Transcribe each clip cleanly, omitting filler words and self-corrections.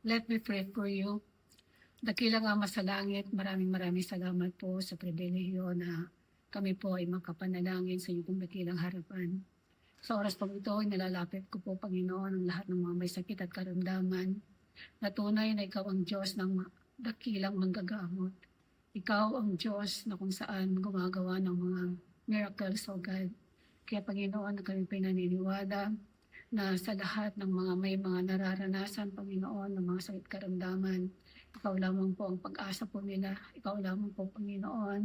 Let me pray for you. Dakilang Ama sa langit, maraming salamat po sa pribilehiyo na kami po ay makapanalangin sa iyong dakilang harapan. Sa oras po ito, nilalapit ko po, Panginoon, ang lahat ng mga may sakit at karamdaman. Na tunay na ikaw ang Diyos ng dakilang manggagamot. Ikaw ang Diyos na kung saan gumagawa ng mga miracles, O God. Kaya Panginoon, na kami pinaniniwala na sa lahat ng mga may mga nararanasan, Panginoon, ng mga sakit karamdaman, ikaw lamang po ang pag-asa po nila. Ikaw lamang po, Panginoon,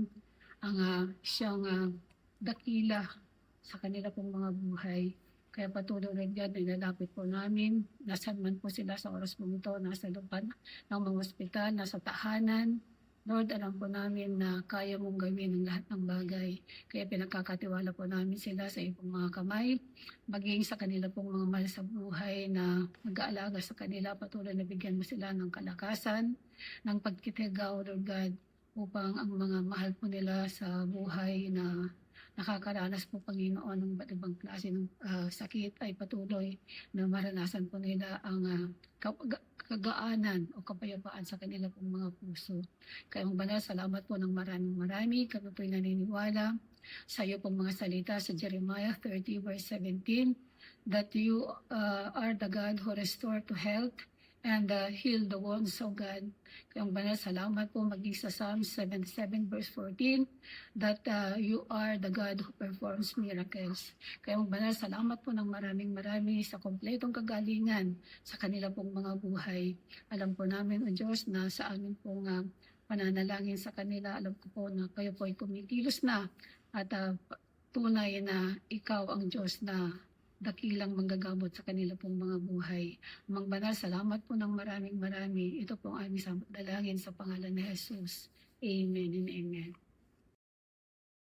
ang siyang dakila sa kanila pong mga buhay. Kaya patuloy rin yan, nilalapit po namin, nasan man po sila sa oras po ito, nasa lupan ng mga ospital, nasa tahanan. Lord, alam po namin na kaya mong gawin ang lahat ng bagay. Kaya pinagkakatiwala po namin sila sa iyong mga kamay, maging sa kanila pong mga mahal sa buhay na mag-aalaga sa kanila, patuloy na bigyan mo sila ng kalakasan, ng pagkitigaw, Lord God, upang ang mga mahal po nila sa buhay na nakakaranas po, Panginoon, ng iba't ibang klase ng sakit ay patuloy na maranasan po nila ang kagaanan o kapayapaan sa kanila pong mga puso. Kaya banal, salamat po ng marami. Kami po'y naniniwala sa iyo pong mga salita sa Jeremiah 30 verse 17 that you are the God who restore to health and heal the wounds of God. Kaya banal, salamat po maging sa Psalm 77 verse 14 that you are the God who performs miracles. Kaya banal, salamat po ng marami sa kompletong kagalingan sa kanila pong mga buhay. Alam po namin, O Diyos, na sa amin pong pananalangin sa kanila, alam ko po na kayo po ay kumikilos na at tunay na ikaw ang Diyos na dakilang manggagamot sa kanila pong mga buhay. Amang banal, salamat po ng marami. Ito po ang aming dalangin sa pangalan ni Jesus. Amen and amen.